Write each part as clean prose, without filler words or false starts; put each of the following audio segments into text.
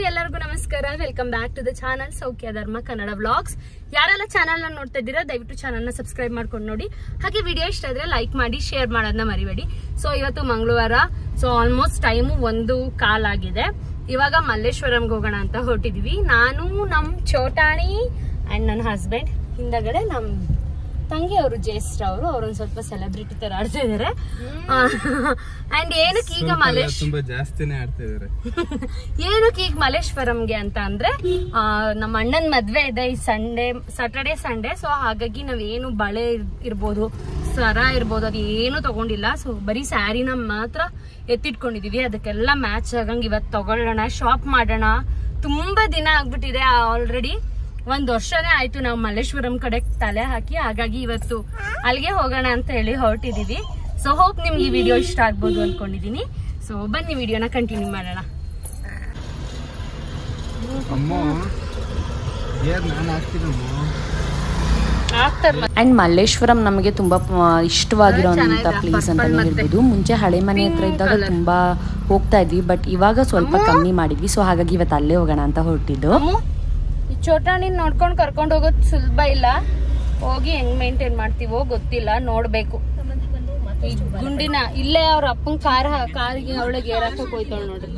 ಎಲ್ಲರಿಗೂ ನಮಸ್ಕಾರ. Welcome back to the channel Saukhya Dharma Kannada vlogs. ಯಾರೆಲ್ಲ ಚಾನಲ್ ನ ನೋಡ್ತಾ ಇದ್ದೀರಾ ದಯವಿಟ್ಟು ಚಾನಲ್ ನ ಸಬ್ಸ್ಕ್ರೈಬ್ ಮಾಡ್ಕೊಂಡು ನೋಡಿ. ಹಾಗೆ ವಿಡಿಯೋ ಇಷ್ಟ ಆದ್ರೆ ಲೈಕ್ ಮಾಡಿ, ಶೇರ್ ಮಾಡೋದನ್ನ ಮರಿಬೇಡಿ. ಸೊ ಇವತ್ತು ಮಂಗಳವಾರ, ಸೊ ಆಲ್ಮೋಸ್ಟ್ ಟೈಮು 1:15 ಆಗಿದೆ. ಇವಾಗ ಮಲ್ಲೇಶ್ವರಂಗೆ ಹೋಗೋಣ ಅಂತ ಹೊರಟಿದೀವಿ. ನಾನು, ನಮ್ ಚೋಟಾಣಿ ಅಂಡ್ ನನ್ನ ಹಸ್ಬೆಂಡ್. ಹಿಂದಗಡೆ ನಮ್ ತಂಗಿ ಅವರು, ಜ್ಯೇಷ್ಠ ಅವರು, ಅವ್ರೊಂದ್ ಸ್ವಲ್ಪ ಸೆಲೆಬ್ರಿಟಿ ತರ ಆಡ್ತಾ ಇದಾರೆ. ಅಂಡ್ ಏನಕ್ಕೆ ಈಗ ಏನಕ್ಕೆ ಈಗ ಮಲ್ಲೇಶ್ವರಂಗೆ ಅಂತ ಅಂದ್ರೆ ನಮ್ಮ ಅಣ್ಣನ್ ಮದ್ವೆ ಇದೆ ಈ ಸಾಟರ್ಡೆ ಸಂಡೇ. ಸೊ ಹಾಗಾಗಿ ನಾವೇನು ಬಳೆ ಇರ್ಬೋದು, ಸರ ಇರ್ಬೋದು, ಅದು ಏನು ತಗೊಂಡಿಲ್ಲ. ಸೊ ಬರೀ ಸ್ಯಾರಿನ ಮಾತ್ರ ಎತ್ತಿಟ್ಕೊಂಡಿದೀವಿ. ಅದಕ್ಕೆಲ್ಲ ಮ್ಯಾಚ್ ಆಗಂಗ್ ಇವತ್ತು ತಗೊಳ್ಳೋಣ, ಶಾಪ್ ಮಾಡೋಣ. ತುಂಬಾ ದಿನ ಆಗ್ಬಿಟ್ಟಿದೆ, ಆಲ್ರೆಡಿ 1 ವರ್ಷನೇ ಆಯ್ತು ನಾವು ಮಲ್ಲೇಶ್ವರಂ ಕಡೆ ತಲೆ ಹಾಕಿ. ಹಾಗಾಗಿ ಇವತ್ತು ಅಲ್ಲಿಗೆ ಹೋಗೋಣ ಅಂತ ಹೇಳಿ ಹೊರಟಿದೀವಿ. ಸೊ ಹೋಪ್ ನಿಮ್ಗೆ ಈ ವಿಡಿಯೋ ಇಷ್ಟ ಆಗ್ಬೋದು ಅನ್ಕೊಂಡಿದೀನಿ. ಸೊ ಬನ್ನಿ ವಿಡಿಯೋನ ಕಂಟಿನ್ಯೂ ಮಾಡೋಣ. ಅಂಡ್ ಮಲ್ಲೇಶ್ವರಂ ನಮಗೆ ತುಂಬಾ ಇಷ್ಟವಾಗಿರೋಂಥ ಪ್ಲೇಸ್ ಅಂತಾನೆ ಹೇಳ್ಬೋದು. ಮುಂಚೆ ಹಳೆ ಮನೆ ಹತ್ರ ಇದ್ದಾಗ ತುಂಬಾ ಹೋಗ್ತಾ ಇದ್ವಿ, ಬಟ್ ಇವಾಗ ಸ್ವಲ್ಪ ಕಮ್ಮಿ ಮಾಡಿದ್ವಿ. ಸೊ ಹಾಗಾಗಿ ಇವತ್ತು ಅಲ್ಲೇ ಹೋಗೋಣ ಅಂತ ಹೊರಟಿದ್ದು. ಈ ಚೋಟಾಣಿನ ನೋಡ್ಕೊಂಡು ಕರ್ಕೊಂಡು ಹೋಗೋದು ಸುಲಭ ಇಲ್ಲ. ಹೋಗಿ ಹೆಂಗ್ ಮೇಂಟೈನ್ ಮಾಡ್ತೀವೋ ಗೊತ್ತಿಲ್ಲ, ನೋಡ್ಬೇಕು. ಈ ಗುಂಡಿನ ಇಲ್ಲೇ ಅವ್ರ ಅಪ್ಪನ ಕಾರಿಗೆ ಅವಳಿಗೆ ಏರಾಕಕ್ ಹೋಯ್ತಾಳ ನೋಡ್ರಿ.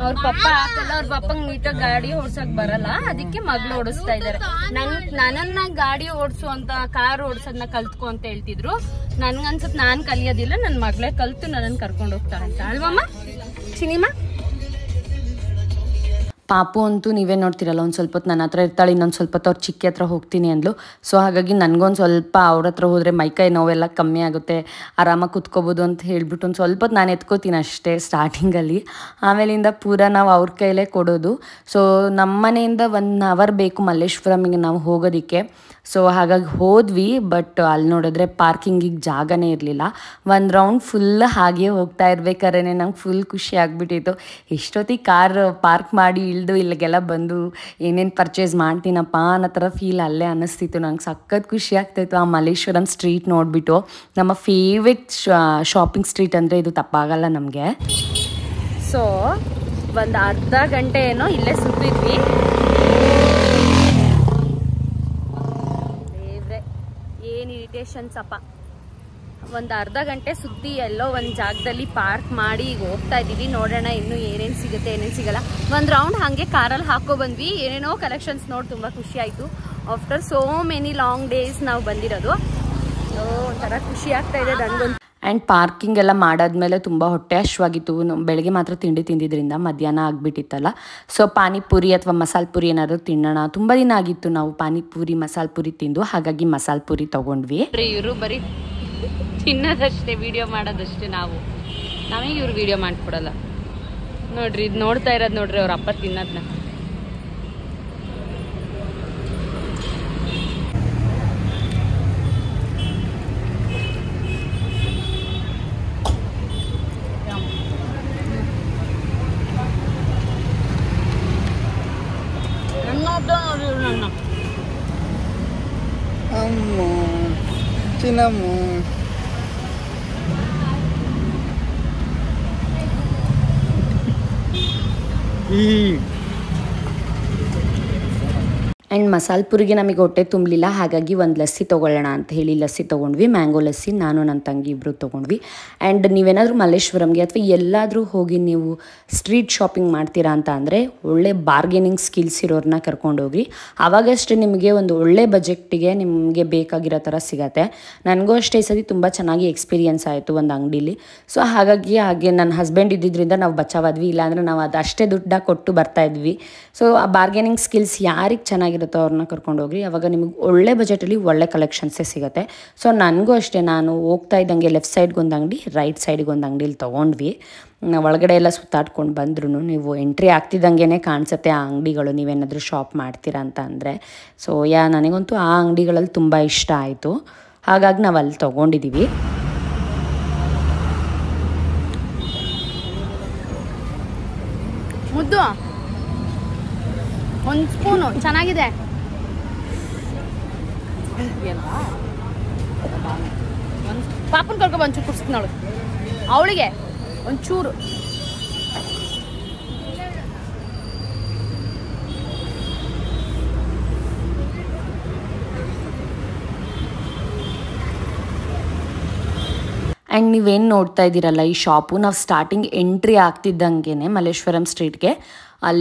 ಅವ್ರ ಪಪ್ಪ ಹಾಕಲ್ಲ, ಅವ್ರ ಪಪ್ಪಂಗ್ ನೀಟಾಗಿ ಗಾಡಿ ಓಡ್ಸಕ್ ಬರಲ್ಲ, ಅದಕ್ಕೆ ಮಗ್ಳು ಓಡಿಸ್ತಾ ಇದಾರೆ. ನನ್ನನ್ನ ಗಾಡಿ ಓಡಿಸು ಅಂತ, ಕಾರ್ ಓಡಿಸೋದನ್ನ ಕಲ್ತ್ಕೊ ಅಂತ ಹೇಳ್ತಿದ್ರು. ನನ್ಗನ್ಸತ್ ನಾನ್ ಕಲಿಯೋದಿಲ್ಲ, ನನ್ ಮಗ್ಳೇ ಕಲ್ತು ನನ್ನನ್ ಕರ್ಕೊಂಡು ಹೋಗ್ತಾರಂತ ಅಲ್ವಮ್ಮ ಸಿನಿಮಾ. ಪಾಪು ಅಂತೂ ನೀವೇ ನೋಡ್ತಿರಲ್ಲ, ಒಂದು ಸ್ವಲ್ಪ ಹೊತ್ತು ನನ್ನ ಹತ್ರ ಇರ್ತಾಳೆ, ಇನ್ನೊಂದು ಸ್ವಲ್ಪ ಹೊತ್ತು ಅವ್ರ ಚಿಕ್ಕಿ ಹತ್ರ ಹೋಗ್ತೀನಿ ಅಂದ್ಲು. ಸೊ ಹಾಗಾಗಿ ನನಗೊಂದು ಸ್ವಲ್ಪ ಅವ್ರ ಹತ್ರ ಹೋದರೆ ಮೈಕೈ ನೋವೆಲ್ಲ ಕಮ್ಮಿ ಆಗುತ್ತೆ, ಆರಾಮಾಗಿ ಕುತ್ಕೋಬೋದು ಅಂತ ಹೇಳ್ಬಿಟ್ಟು ಒಂದು ಸ್ವಲ್ಪ ಹೊತ್ತು ನಾನು ಎತ್ಕೋತೀನಿ ಅಷ್ಟೇ ಸ್ಟಾರ್ಟಿಂಗಲ್ಲಿ. ಆಮೇಲಿಂದ ಪೂರಾ ನಾವು ಅವ್ರ ಕೈಲೇ ಕೊಡೋದು. ಸೊ ನಮ್ಮ ಮನೆಯಿಂದ 1 ಅವರ್ ಬೇಕು ಮಲ್ಲೇಶ್ವರಮಿಗೆ ನಾವು ಹೋಗೋದಕ್ಕೆ. ಸೊ ಹಾಗಾಗಿ ಹೋದ್ವಿ, ಬಟ್ ಅಲ್ಲಿ ನೋಡಿದ್ರೆ ಪಾರ್ಕಿಂಗಿಗೆ ಜಾಗನೇ ಇರಲಿಲ್ಲ. 1 ರೌಂಡ್ ಫುಲ್ ಹಾಗೆ ಹೋಗ್ತಾ ಇರ್ಬೇಕಾದ್ರೆ ನಂಗೆ ಫುಲ್ ಖುಷಿ ಆಗಿಬಿಟ್ಟಿತ್ತು. ಎಷ್ಟೊತ್ತಿಗೆ ಕಾರ್ ಪಾರ್ಕ್ ಮಾಡಿ ಇಳಿದು ಇಲ್ಲಿಗೆಲ್ಲ ಬಂದು ಏನೇನು ಪರ್ಚೇಸ್ ಮಾಡ್ತೀನಪ್ಪ ಅನ್ನೋ ಥರ ಫೀಲ್ ಅಲ್ಲೇ ಅನ್ನಿಸ್ತಿತ್ತು. ನಂಗೆ ಸಖತ್ ಖುಷಿ ಆಗ್ತಾಯಿತ್ತು ಆ ಮಲ್ಲೇಶ್ವರಂ ಸ್ಟ್ರೀಟ್ ನೋಡಿಬಿಟ್ಟು. ನಮ್ಮ ಫೇವ್ರೆಟ್ ಶಾಪಿಂಗ್ ಸ್ಟ್ರೀಟ್ ಅಂದರೆ ಇದು ತಪ್ಪಾಗಲ್ಲ ನಮಗೆ. ಸೊ ಒಂದು ಅರ್ಧ ಗಂಟೆ ಏನೋ ಇಲ್ಲೇ ಸುತ್ತಿದ್ವಿ. ಏನ್ ಇರಿಟೇಷನ್ಸ್ ಅಪ್ಪ. ಒಂದು ಅರ್ಧ ಗಂಟೆ ಸುತ್ತಿ ಎಲ್ಲೋ ಒಂದು ಜಾಗದಲ್ಲಿ ಪಾರ್ಕ್ ಮಾಡಿ ಈಗ ಹೋಗ್ತಾ ಇದೀವಿ. ನೋಡೋಣ ಇನ್ನು ಏನೇನು ಸಿಗುತ್ತೆ, ಏನೇನು ಸಿಗಲ್ಲ. 1 ರೌಂಡ್ ಹಾಗೆ ಕಾರಲ್ಲಿ ಹಾಕೋ ಬಂದ್ವಿ. ಏನೇನೋ ಕಲೆಕ್ಷನ್ಸ್ ನೋಡಿ ತುಂಬ ಖುಷಿ ಆಯಿತು. After so many long days ನಾವು ಬಂದಿರೋದು. ಒಂಥರ ಖುಷಿ ಆಗ್ತಾ ಇದೆ ನನಗೊಂದು. ಆ್ಯಂಡ್ ಪಾರ್ಕಿಂಗ್ ಎಲ್ಲ ಮಾಡಾದ್ಮೇಲೆ ತುಂಬ ಹೊಟ್ಟೆ ಹಶ್ವಾಗಿತ್ತು. ಬೆಳಗ್ಗೆ ಮಾತ್ರ ತಿಂಡಿ ತಿಂದಿದ್ರಿಂದ ಮಧ್ಯಾಹ್ನ ಆಗಿಬಿಟ್ಟಿತ್ತಲ್ಲ. ಸೊ ಪಾನಿಪುರಿ ಅಥವಾ ಮಸಾಲೆ ಪುರಿ ಏನಾದರೂ ತಿನ್ನೋಣ. ತುಂಬ ದಿನ ಆಗಿತ್ತು ನಾವು ಪಾನಿಪುರಿ ಮಸಾಲೆ ಪುರಿ ತಿಂದು, ಹಾಗಾಗಿ ಮಸಾಲೆ ಪುರಿ ತೊಗೊಂಡ್ವಿ. ಇವರು ಬರೀ ತಿನ್ನೋದಷ್ಟೇ, ವಿಡಿಯೋ ಮಾಡೋದಷ್ಟೇ. ನಮಗೆ ಇವ್ರು ವಿಡಿಯೋ ಮಾಡಿಕೊಡಲ್ಲ ನೋಡ್ರಿ. ಇದು ನೋಡ್ತಾ ಇರೋದು ನೋಡ್ರಿ ಅವ್ರ ಅಪ್ಪ ತಿನ್ನೋದನ್ನ. ಚಿನ್ನಮ್ಮು ಆ್ಯಂಡ್ ಮಸಾಲೆ ಪುರಿಗೆ ನಮಗೆ ಹೊಟ್ಟೆ ತುಂಬಲಿಲ್ಲ, ಹಾಗಾಗಿ ಒಂದು ಲಸ್ಸಿ ತೊಗೊಳ್ಳೋಣ ಅಂತ ಹೇಳಿ ಲಸ್ಸಿ ತೊಗೊಂಡ್ವಿ. ಮ್ಯಾಂಗೋ ಲಸ್ಸಿ ನಾನು ನನ್ನ ತಂಗಿ ಇಬ್ಬರು ತೊಗೊಂಡ್ವಿ. ಆ್ಯಂಡ್ ನೀವೇನಾದರೂ ಮಲ್ಲೇಶ್ವರಂಗೆ ಅಥವಾ ಎಲ್ಲಾದರೂ ಹೋಗಿ ನೀವು ಸ್ಟ್ರೀಟ್ ಶಾಪಿಂಗ್ ಮಾಡ್ತೀರಾ ಅಂತ ಅಂದರೆ ಒಳ್ಳೆ ಬಾರ್ಗೇನಿಂಗ್ ಸ್ಕಿಲ್ಸ್ ಇರೋರನ್ನ ಕರ್ಕೊಂಡೋಗ್ರಿ. ಆವಾಗಷ್ಟೇ ನಿಮಗೆ ಒಂದು ಒಳ್ಳೆ ಬಜೆಟ್ಟಿಗೆ ನಿಮಗೆ ಬೇಕಾಗಿರೋ ಥರ ಸಿಗತ್ತೆ. ನನಗೂ ಅಷ್ಟೇ ಈ ಸತಿ ತುಂಬ ಚೆನ್ನಾಗಿ ಎಕ್ಸ್ಪೀರಿಯನ್ಸ್ ಆಯಿತು ಒಂದು ಅಂಗಡೀಲಿ. ಸೊ ಹಾಗಾಗಿ ನನ್ನ ಹಸ್ಬೆಂಡ್ ಇದ್ದಿದ್ದರಿಂದ ನಾವು ಬಚಾವಾದ್ವಿ, ಇಲ್ಲಾಂದರೆ ನಾವು ಅದು ಅಷ್ಟೇ ದುಡ್ಡ ಕೊಟ್ಟು ಬರ್ತಾಯಿದ್ವಿ. ಸೊ ಆ ಬಾರ್ಗೇನಿಂಗ್ ಸ್ಕಿಲ್ಸ್ ಯಾರಿಗೆ ಚೆನ್ನಾಗಿರುತ್ತೆ ಅವ್ರನ್ನ ಕರ್ಕೊಂಡೋಗ್ರಿ. ಅವಾಗ ನಿಮಗೆ ಒಳ್ಳೆ ಬಜೆಟಲ್ಲಿ ಒಳ್ಳೆ ಕಲೆಕ್ಷನ್ಸೇ ಸಿಗುತ್ತೆ. ಸೊ ನನಗೂ ಅಷ್ಟೇ, ನಾನು ಹೋಗ್ತಾ ಇದ್ದಂಗೆ ಲೆಫ್ಟ್ ಸೈಡ್ಗೆ ಒಂದು ಅಂಗಡಿ, ರೈಟ್ ಸೈಡ್ಗೆ ಒಂದು ಅಂಗಡಿಲಿ ತೊಗೊಂಡ್ವಿ. ಒಳಗಡೆ ಎಲ್ಲ ಸುತ್ತಾಡ್ಕೊಂಡು ಬಂದ್ರೂ ನೀವು ಎಂಟ್ರಿ ಆಗ್ತಿದ್ದಂಗೆ ಕಾಣಿಸುತ್ತೆ ಆ ಅಂಗಡಿಗಳು, ನೀವೇನಾದರೂ ಶಾಪ್ ಮಾಡ್ತೀರಾ ಅಂತ ಅಂದರೆ. ಸೊ ನನಗಂತೂ ಆ ಅಂಗಡಿಗಳಲ್ಲಿ ತುಂಬ ಇಷ್ಟ ಆಯಿತು, ಹಾಗಾಗಿ ನಾವು ಅಲ್ಲಿ ತೊಗೊಂಡಿದ್ದೀವಿ. ಮುದ್ದು 1 ಸ್ಪೂನು ಚೆನ್ನಾಗಿದೆ. ಪಾಪನ್ ಕರ್ಕೊ ಬಂದು ಕುಡಿಸ್ತೀನಿ ಅವಳಿಗೆ. ಒಂಚೂರು. ಆ್ಯಂಡ್ ನೀವೇನು ನೋಡ್ತಾ ಇದ್ದೀರಲ್ಲ ಈ ಶಾಪು, ನಾವು ಸ್ಟಾರ್ಟಿಂಗ್ ಎಂಟ್ರಿ ಆಗ್ತಿದ್ದಂಗೆ ಮಲ್ಲೇಶ್ವರಂ ಸ್ಟ್ರೀಟ್ಗೆ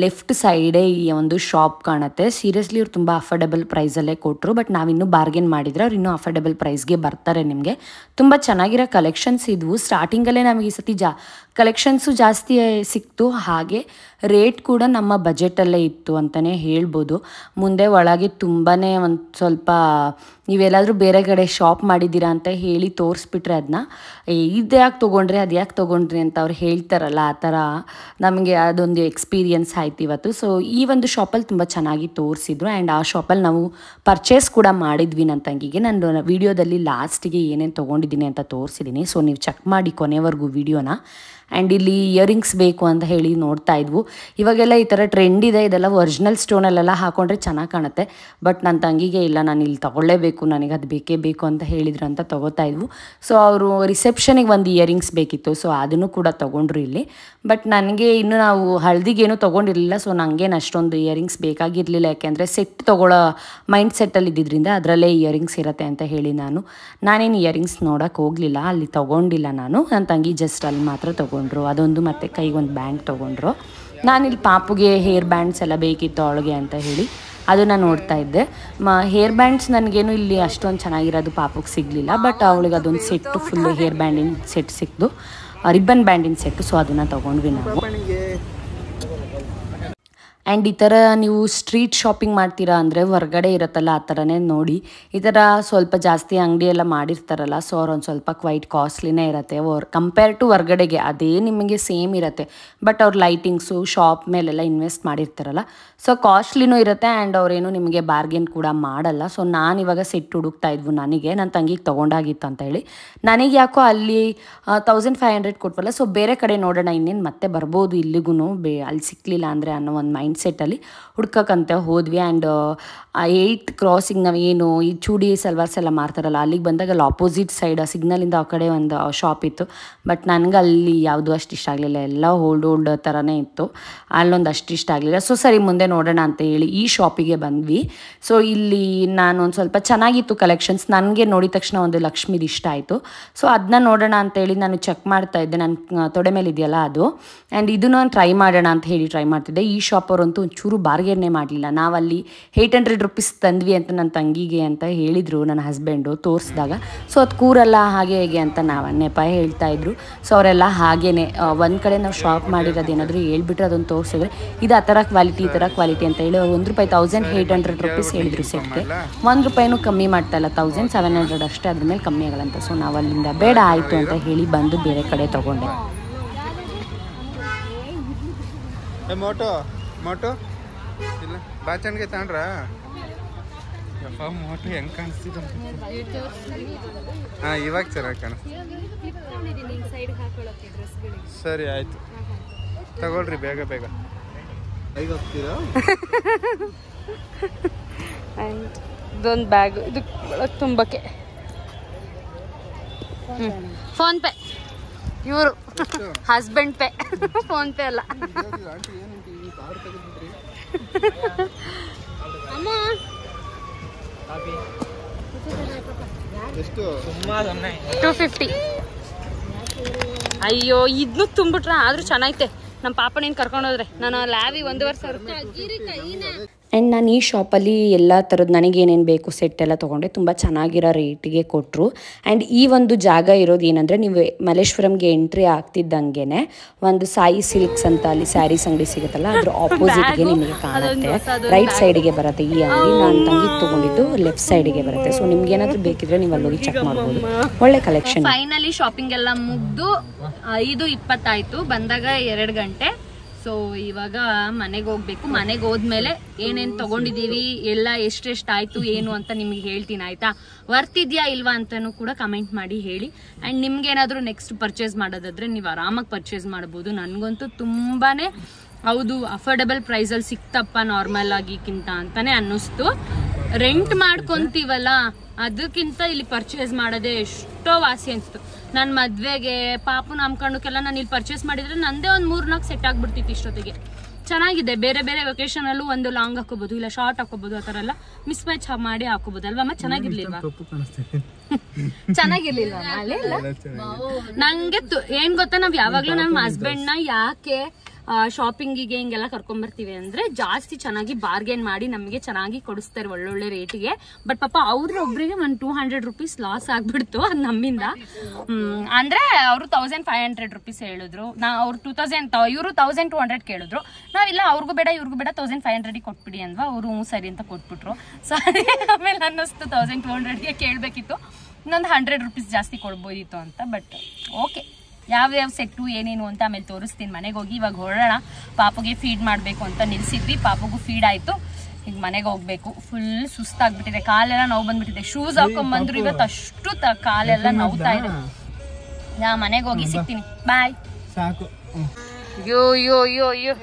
ಲೆಫ್ಟ್ ಸೈಡೇ ಈ ಒಂದು ಶಾಪ್ ಕಾಣುತ್ತೆ. ಸೀರಿಯಸ್ಲಿ ಇವ್ರು ತುಂಬ ಅಫೋರ್ಡೆಬಲ್ ಪ್ರೈಸಲ್ಲೇ ಕೊಟ್ಟರು. ಬಟ್ ನಾವಿನ್ನೂ ಬಾರ್ಗೇನ್ ಮಾಡಿದರೆ ಅವ್ರು ಇನ್ನೂ ಅಫೋರ್ಡೆಬಲ್ ಪ್ರೈಸ್ಗೆ ಬರ್ತಾರೆ. ನಿಮಗೆ ತುಂಬ ಚೆನ್ನಾಗಿರೋ ಕಲೆಕ್ಷನ್ಸ್ ಇದ್ವು. ಸ್ಟಾರ್ಟಿಂಗಲ್ಲೇ ನಮಗೆ ಈ ಸತಿ ಕಲೆಕ್ಷನ್ಸು ಜಾಸ್ತಿ ಸಿಕ್ತು, ಹಾಗೆ ರೇಟ್ ಕೂಡ ನಮ್ಮ ಬಜೆಟಲ್ಲೇ ಇತ್ತು ಅಂತಲೇ ಹೇಳ್ಬೋದು. ಮುಂದೆ ಒಳಗೆ ತುಂಬಾ ಒಂದು ಸ್ವಲ್ಪ ನೀವೆಲ್ಲಾದರೂ ಬೇರೆ ಕಡೆ ಶಾಪ್ ಮಾಡಿದ್ದೀರಾ ಅಂತ ಹೇಳಿ ತೋರಿಸ್ಬಿಟ್ರೆ ಅದನ್ನ ಇದು ಯಾಕೆ ತೊಗೊಂಡ್ರಿ ಅದು ಯಾಕೆ ತೊಗೊಂಡ್ರಿ ಅಂತ ಅವ್ರು ಹೇಳ್ತಾರಲ್ಲ, ಆ ಥರ ನಮಗೆ ಅದೊಂದು ಎಕ್ಸ್ಪೀರಿಯನ್ಸ್ ಆಯ್ತು ಇವತ್ತು. ಸೊ ಈ ಒಂದು ಶಾಪಲ್ಲಿ ತುಂಬ ಚೆನ್ನಾಗಿ ತೋರಿಸಿದ್ರು. ಆ್ಯಂಡ್ ಆ ಶಾಪಲ್ಲಿ ನಾವು ಪರ್ಚೇಸ್ ಕೂಡ ಮಾಡಿದ್ವಿ ನನ್ನ ತಂಗಿಗೆ. ನಾನು ವಿಡಿಯೋದಲ್ಲಿ ಲಾಸ್ಟಿಗೆ ಏನೇನು ತೊಗೊಂಡಿದ್ದೀನಿ ಅಂತ ತೋರಿಸಿದ್ದೀನಿ. ಸೊ ನೀವು ಚೆಕ್ ಮಾಡಿ ಕೊನೆವರೆಗೂ ವಿಡಿಯೋನ. ಆ್ಯಂಡ್ ಇಲ್ಲಿ ಇಯರಿಂಗ್ಸ್ ಬೇಕು ಅಂತ ಹೇಳಿ ನೋಡ್ತಾ ಇದ್ವು. ಇವಾಗೆಲ್ಲ ಈ ಥರ ಟ್ರೆಂಡ್ ಇದೆ, ಇದೆಲ್ಲ ಒರಿಜಿನಲ್ ಸ್ಟೋನಲ್ಲೆಲ್ಲ ಹಾಕೊಂಡ್ರೆ ಚೆನ್ನಾಗಿ ಕಾಣುತ್ತೆ. ಬಟ್ ನನ್ನ ತಂಗಿಗೆ ಇಲ್ಲ, ನಾನು ಇಲ್ಲಿ ತೊಗೊಳ್ಳೇಬೇಕು, ನನಗೆ ಅದು ಬೇಕೇ ಬೇಕು ಅಂತ ಹೇಳಿದ್ರು ಅಂತ ತೊಗೋತಾ ಇದ್ವು. ಸೊ ಅವರು ರಿಸೆಪ್ಷನಿಗೆ ಒಂದು ಇಯರಿಂಗ್ಸ್ ಬೇಕಿತ್ತು, ಸೊ ಅದನ್ನು ಕೂಡ ತೊಗೊಂಡ್ರು ಇಲ್ಲಿ. ಬಟ್ ನನಗೆ ಇನ್ನೂ ನಾವು ಹಳದಿಗೇನು ತೊಗೊಂಡಿರಲಿಲ್ಲ, ಸೊ ನನಗೇನು ಅಷ್ಟೊಂದು ಇಯರಿಂಗ್ಸ್ ಬೇಕಾಗಿರಲಿಲ್ಲ. ಯಾಕೆಂದರೆ ಸೆಟ್ ತೊಗೊಳ್ಳೋ ಮೈಂಡ್ ಸೆಟ್ಟಲ್ಲಿ ಇದ್ದಿದ್ದರಿಂದ ಅದರಲ್ಲೇ ಇಯರಿಂಗ್ಸ್ ಇರುತ್ತೆ ಅಂತ ಹೇಳಿ ನಾನೇನು ಇಯರಿಂಗ್ಸ್ ನೋಡೋಕ್ಕೆ ಹೋಗಲಿಲ್ಲ, ಅಲ್ಲಿ ತೊಗೊಂಡಿಲ್ಲ ನಾನು. ನನ್ನ ತಂಗಿ ಜಸ್ಟ್ ಅಲ್ಲಿ ಮಾತ್ರ ತೊಗೊಂಡ್ರು ಅದೊಂದು, ಮತ್ತು ಕೈಗೊಂದು ಬ್ಯಾಂಡ್ ತೊಗೊಂಡ್ರು. ನಾನಿಲ್ಲಿ ಪಾಪುಗೆ ಹೇರ್ ಬ್ಯಾಂಡ್ಸ್ ಎಲ್ಲ ಬೇಕಿತ್ತು ಅವಳಿಗೆ ಅಂತ ಹೇಳಿ ಅದನ್ನು ನೋಡ್ತಾ ಇದ್ದೆ. ಹೇರ್ ಬ್ಯಾಂಡ್ಸ್ ನನಗೇನು ಇಲ್ಲಿ ಅಷ್ಟೊಂದು ಚೆನ್ನಾಗಿರೋದು ಪಾಪುಗೆ ಸಿಗಲಿಲ್ಲ. ಬಟ್ ಅವಳಿಗೆ ಅದೊಂದು ಸೆಟ್ಟು ಫುಲ್ಲು ಹೇರ್ ಬ್ಯಾಂಡಿನ ಸೆಟ್ ಸಿಕ್ತು, ರಿಬ್ಬನ್ ಬ್ಯಾಂಡಿನ ಸೆಟ್ಟು. ಸೊ ಅದನ್ನು ತೊಗೊಂಡ್ವಿ ನಾವು. ಆ್ಯಂಡ್ ಈ ಥರ ನೀವು ಸ್ಟ್ರೀಟ್ ಶಾಪಿಂಗ್ ಮಾಡ್ತೀರಾ ಅಂದರೆ ಹೊರಗಡೆ ಇರುತ್ತಲ್ಲ ಆ ಥರನೇ ನೋಡಿ. ಈ ಥರ ಸ್ವಲ್ಪ ಜಾಸ್ತಿ ಅಂಗಡಿ ಎಲ್ಲ ಮಾಡಿರ್ತಾರಲ್ಲ, ಸೊ ಅವ್ರು ಒಂದು ಸ್ವಲ್ಪ ಕ್ವೈಟ್ ಕಾಸ್ಟ್ಲಿನೇ ಇರುತ್ತೆ ಕಂಪೇರ್ ಟು ಹೊರಗಡೆಗೆ. ಅದೇ ನಿಮಗೆ ಸೇಮ್ ಇರುತ್ತೆ, ಬಟ್ ಅವ್ರ ಲೈಟಿಂಗ್ಸು ಶಾಪ್ ಮೇಲೆಲ್ಲ ಇನ್ವೆಸ್ಟ್ ಮಾಡಿರ್ತಾರಲ್ಲ, ಸೊ ಕಾಸ್ಟ್ಲಿನೂ ಇರುತ್ತೆ. ಆ್ಯಂಡ್ ಅವರೇನು ನಿಮಗೆ ಬಾರ್ಗೇನ್ ಕೂಡ ಮಾಡಲ್ಲ. ಸೊ ನಾನು ಇವಾಗ ಸೆಟ್ ಹುಡುಕ್ತಾ ಇದ್ವು ನನಗೆ, ನನ್ನ ತಂಗಿಗೆ ತೊಗೊಂಡಾಗಿತ್ತು ಅಂತ ಹೇಳಿ. ನನಗೆ ಯಾಕೋ ಅಲ್ಲಿ 1500 ಕೊಟ್ವಲ್ಲ, ಸೊ ಬೇರೆ ಕಡೆ ನೋಡೋಣ ಇನ್ನೇನು ಮತ್ತೆ ಬರ್ಬೋದು ಇಲ್ಲಿಗೂ, ಅಲ್ಲಿ ಸಿಕ್ಕಲಿಲ್ಲ ಅಂದರೆ ಅನ್ನೋ ಒಂದು ಮೈಂಡ್ ಸೆಟ್ಟಲ್ಲಿ ಹುಡ್ಕಕ್ಕಂತ ಹೋದ್ವಿ. ಆ್ಯಂಡ್ 8 ಕ್ರಾಸಿಂಗ್ ನಾವೇನು ಈ ಚೂಡಿ ಸಲ್ವಾರ್ಸ್ ಎಲ್ಲ ಮಾರ್ತಾರಲ್ಲ, ಅಲ್ಲಿಗೆ ಬಂದಾಗ ಅಲ್ಲಿ ಆಪೋಸಿಟ್ ಸೈಡ್ ಸಿಗ್ನಲಿಂದ ಆ ಕಡೆ ಒಂದು ಶಾಪ್ ಇತ್ತು. ಬಟ್ ನನಗೆ ಅಲ್ಲಿ ಯಾವುದೂ ಅಷ್ಟು ಇಷ್ಟ ಆಗಲಿಲ್ಲ, ಎಲ್ಲ ಓಲ್ಡ್ ಥರನೇ ಇತ್ತು. ಅಲ್ಲೊಂದು ಅಷ್ಟು ಇಷ್ಟ ಆಗಲಿಲ್ಲ. ಸೊ ಸರಿ ಮುಂದೆ ನೋಡೋಣ ಅಂತ ಹೇಳಿ ಈ ಶಾಪಿಗೆ ಬಂದ್ವಿ. ಸೊ ಇಲ್ಲಿ ನಾನು ಒಂದು ಸ್ವಲ್ಪ ಚೆನ್ನಾಗಿತ್ತು ಕಲೆಕ್ಷನ್ಸ್, ನನಗೆ ನೋಡಿದ ತಕ್ಷಣ ಒಂದು ಲಕ್ಷ್ಮಿದು ಇಷ್ಟ ಆಯಿತು. ಸೊ ಅದನ್ನ ನೋಡೋಣ ಅಂತೇಳಿ ನಾನು ಚೆಕ್ ಮಾಡ್ತಾ ಇದ್ದೆ, ನನ್ನ ತೊಡೆ ಮೇಲೆ ಇದೆಯಲ್ಲ ಅದು. ಆ್ಯಂಡ್ ಇದನ್ನು ನಾನು ಟ್ರೈ ಮಾಡೋಣ ಅಂತ ಹೇಳಿ ಟ್ರೈ ಮಾಡ್ತಿದ್ದೆ. ಈ ಶಾಪ್ ಅವರಂತೂ ಒಂಚೂರು ಬಾರ್ಗೇನೇ ಮಾಡಲಿಲ್ಲ. ನಾವಲ್ಲಿ 800 ರುಪೀಸ್ ತಂದ್ವಿ ಅಂತ ನನ್ನ ತಂಗಿಗೆ ಅಂತ ಹೇಳಿದರು ನನ್ನ ಹಸ್ಬೆಂಡು ತೋರಿಸಿದಾಗ. ಸೊ ಅದು ಕೂರಲ್ಲ ಹಾಗೆ ಹೇಗೆ ಅಂತ ನಾವು ನೆಪ ಹೇಳ್ತಾ ಇದ್ರು. ಸೊ ಅವರೆಲ್ಲ ಹಾಗೇನೆ ಒಂದು ಕಡೆ ನಾವು ಶಾಪ್ ಮಾಡಿರೋದು ಏನಾದರೂ ಹೇಳ್ಬಿಟ್ರೆ ಅದನ್ನು ತೋರಿಸಿದ್ರೆ ಇದು ಆ ಥರ ಕ್ವಾಲಿಟಿ ಈ ಥರ ಕ್ವಾಲಿಟಿ ಅಂತ ಹೇಳಿ ₹1 1800 ರುಪೀಸ್ ಹೇಳಿದ್ರು ಸೆಟ್ಗೆ. ₹1 ಕಮ್ಮಿ ಮಾಡ್ತಾ ಇಲ್ಲ, 1700 ಅಷ್ಟೇ, ಅದ್ರ ಮೇಲೆ ಕಮ್ಮಿ ಆಗಲ್ಲಂತ. ಸೊ ನಾವು ಅಲ್ಲಿಂದ ಬೇಡ ಆಯಿತು ಅಂತ ಹೇಳಿ ಬಂದು ಬೇರೆ ಕಡೆ ತೊಗೊಂಡೆ. ಮೋಟೋ ಇಲ್ಲ ಬಾಚಣಿಗೆ ತಗೊಂಡ್ರ ಮೋಟೋ ಹೆಂಗ್ ಕಾಣಿಸ್ತಿದ? ಹಾ ಇವಾಗ ಚೆನ್ನಾಗಿ ಕಾಣಿಸ್ತಿದೆ. ಸರಿ ಆಯ್ತು ತಗೊಳ್ರಿ ಬೇಗ ಬೇಗ. ಈಗ ಹೋಗ್ತೀರಾ? ಇದೊಂದು ಬ್ಯಾಗ್, ಇದು ತುಂಬಕ್ಕೆ ಫೋನ್ ಪೇ, ಇವರು ಹಸ್ಬೆಂಡ್ ಪೇ, ಫೋನ್ ಪೇ ಅಲ್ಲ. ಅಮ್ಮ ಎಷ್ಟು? 250. ಅಯ್ಯೋ ಇದನ್ನು ತುಂಬಿಟ್ರ ಆದ್ರೂ ಚೆನ್ನಾಗೈತೆ. ನಮ್ಮ ಪಾಪ ನೀನು ಕರ್ಕೊಂಡು ಹೋದ್ರೆ ನಾನು ಲ್ಯಾವಿ 1.5 ಆ್ಯಂಡ್ ನಾನು ಈ ಶಾಪಲ್ಲಿ ಎಲ್ಲ ಥರದ್ದು ನನಗೇನೇನು ಬೇಕು ಸೆಟ್ ಎಲ್ಲ ತೊಗೊಂಡೆ. ತುಂಬ ಚೆನ್ನಾಗಿರೋ ರೇಟಿಗೆ ಕೊಟ್ಟರು. ಆ್ಯಂಡ್ ಈ ಒಂದು ಜಾಗ ಇರೋದು ಏನಂದರೆ, ನೀವು ಮಲ್ಲೇಶ್ವರಂಗೆ ಎಂಟ್ರಿ ಆಗ್ತಿದ್ದಂಗೆ ಒಂದು ಸಾಯಿ ಸಿಲ್ಕ್ಸ್ ಅಂತ ಅಲ್ಲಿ ಸ್ಯಾರೀಸ್ ಅಂಗಡಿ ಸಿಗುತ್ತಲ್ಲ, ಅದ್ರ ಆಪೋಸಿಟ್ಗೆ ನಿಮಗೆ ಕಾಣುತ್ತೆ. ರೈಟ್ ಸೈಡಿಗೆ ಬರುತ್ತೆ ಈ ಅಂಗಡಿ. ನಾನು ತಂಗಿಗೆ ತೊಗೊಂಡಿದ್ದು ಲೆಫ್ಟ್ ಸೈಡಿಗೆ ಬರುತ್ತೆ. ಸೊ ನಿಮ್ಗೆ ಏನಾದರೂ ಬೇಕಿದ್ರೆ ನೀವು ಅಲ್ಲೋಗಿ ಚೆಕ್ ಮಾಡ್ಬೋದು, ಒಳ್ಳೆ ಕಲೆಕ್ಷನ್. ಫೈನಲಿ ಶಾಪಿಂಗ್ ಎಲ್ಲ ಮುಗ್ದು 5:20 ಆಯ್ತು, ಬಂದಾಗ 2 ಗಂಟೆ. ಸೊ ಇವಾಗ ಮನೆಗೆ ಹೋಗ್ಬೇಕು. ಮನೆಗೆ ಹೋದ್ಮೇಲೆ ಏನೇನು ತಗೊಂಡಿದೀವಿ ಎಲ್ಲ ಎಷ್ಟೆಷ್ಟು ಆಯ್ತು ಏನು ಅಂತ ನಿಮ್ಗೆ ಹೇಳ್ತೀನಿ ಆಯ್ತಾ. ವರ್ತ್ ಇದೆಯಾ ಇಲ್ವಾ ಅಂತಲೂ ಕೂಡ ಕಮೆಂಟ್ ಮಾಡಿ ಹೇಳಿ. ಆ್ಯಂಡ್ ನಿಮ್ಗೆ ಏನಾದರೂ ನೆಕ್ಸ್ಟ್ ಪರ್ಚೇಸ್ ಮಾಡೋದಾದ್ರೆ ನೀವು ಆರಾಮಾಗಿ ಪರ್ಚೇಸ್ ಮಾಡ್ಬೋದು. ನನಗಂತೂ ತುಂಬಾನೇ ಹೌದು ಅಫೋರ್ಡೆಬಲ್ ಪ್ರೈಸಲ್ಲಿ ಸಿಕ್ತಪ್ಪ ನಾರ್ಮಲ್ ಆಗಿಕ್ಕಿಂತ ಅಂತಾನೆ ಅನ್ನಿಸ್ತು. ರೆಂಟ್ ಮಾಡ್ಕೊಂತೀವಲ್ಲ ಅದಕ್ಕಿಂತ ಇಲ್ಲಿ ಪರ್ಚೇಸ್ ಮಾಡೋದೇ ಎಷ್ಟೋ ವಾಸಿ ಅನಿಸ್ತು. ನನ್ನ ಮದ್ವೆಗೆ ಪಾಪು ನಾಮಕರಣಕ್ಕೆಲ್ಲ ನಾನು ಇಲ್ಲಿ ಪರ್ಚೇಸ್ ಮಾಡಿದ್ರೆ ನಂದೇ ಒಂದು 3-4 ಸೆಟ್ ಆಗ್ಬಿಡ್ತಿತ್ತು ಇಷ್ಟೊತ್ತಿಗೆ. ಚೆನ್ನಾಗಿದೆ. ಬೇರೆ ಬೇರೆ ವೆಕೇಶನ್ ಅಲ್ಲೂ ಒಂದು ಲಾಂಗ್ ಹಾಕೋಬಹುದು, ಇಲ್ಲ ಶಾರ್ಟ್ ಹಾಕೋಬಹುದು, ಆತರ ಎಲ್ಲ ಮಿಸ್ ಮ್ಯಾಚ್ ಮಾಡಿ ಹಾಕೋಬಹುದು ಅಲ್ವಾ? ಚೆನ್ನಾಗಿರ್ಲಿಲ್ವಾ? ಚೆನ್ನಾಗಿರ್ಲಿಲ್ವಾ? ನಂಗೆ ಏನ್ ಗೊತ್ತಾ, ನಾವ್ ಯಾವಾಗ್ಲೂ ನಮ್ಮ ಹಸ್ಬೆಂಡ್ ನ ಯಾಕೆ ಶಾಪಿಂಗಿಗೆ ಹಿಂಗೆಲ್ಲ ಕರ್ಕೊಂಡ್ ಬರ್ತೀವಿ ಅಂದ್ರೆ ಜಾಸ್ತಿ ಚೆನ್ನಾಗಿ ಬಾರ್ಗೇನ್ ಮಾಡಿ ನಮಗೆ ಚೆನ್ನಾಗಿ ಕೊಡಿಸ್ತಾರೆ ಒಳ್ಳೊಳ್ಳೆ ರೇಟಿಗೆ. ಬಟ್ ಪಾಪ ಅವ್ರೊಬ್ರಿಗೆ ಒಂದು 200 ರೂಪೀಸ್ ಲಾಸ್ ಆಗ್ಬಿಡ್ತು ಅದ್ ನಮ್ಮಿಂದ. ಅಂದ್ರೆ ಅವರು 1500 ರೂಪೀಸ್ ಹೇಳಿದ್ರು, ಅವ್ರು 2000 ಇವರು 1200 ಕೇಳಿದ್ರು. ನಾವಿಲ್ಲ ಅವ್ರಿಗೂ ಬೇಡ ಇವ್ರಿಗೂ ಬೇಡ 1500 ಕೊಟ್ಬಿಡಿ ಅಂದ್ವಾ. ಅವರು ಸರಿ ಅಂತ ಕೊಟ್ಬಿಟ್ರು. ಸರಿ ಆಮೇಲೆ ಅನ್ನಿಸ್ತು 1200ಗೆ ಕೇಳ್ಬೇಕಿತ್ತು, ಇನ್ನೊಂದು 100 ರೂಪೀಸ್ ಜಾಸ್ತಿ ಕೊಡ್ಬೋದಿತ್ತು ಅಂತ. ಬಟ್ ಓಕೆ, ಯಾವ್ಯಾವ ಸೆಟ್ಟು ಏನೇನು ಅಂತ ಆಮೇಲೆ ತೋರಿಸ್ತೀನಿ. ಮನೆಗೆ ಹೋಗಿ ಇವಾಗ ಹೊರಡೋಣ. ಪಾಪುಗೆ ಫೀಡ್ ಮಾಡಬೇಕು ಅಂತ ನಿಲ್ಸಿದ್ವಿ, ಪಾಪುಗೂ ಫೀಡ್ ಆಯ್ತು. ಈಗ ಮನೆಗೆ ಹೋಗ್ಬೇಕು. ಫುಲ್ ಸುಸ್ತಾಗ್ಬಿಟ್ಟಿದೆ, ಕಾಲೆಲ್ಲ ನೋವು ಬಂದ್ಬಿಟ್ಟಿದೆ. ಶೂಸ್ ಹಾಕೊಂಡ್ ಬಂದ್ರು ಇವತ್ತು ಅಷ್ಟು ಕಾಲೆಲ್ಲ ನೋವ್ತಾ ಇದೆ. ನಾ ಮನೆಗೆ ಹೋಗಿ ಸಿಗ್ತೀನಿ, ಬಾಯ್. ಸಾಕು. ಅಯ್ಯೋ ಅಯ್ಯೋ ಅಯ್ಯೋ ಅಯ್ಯೋ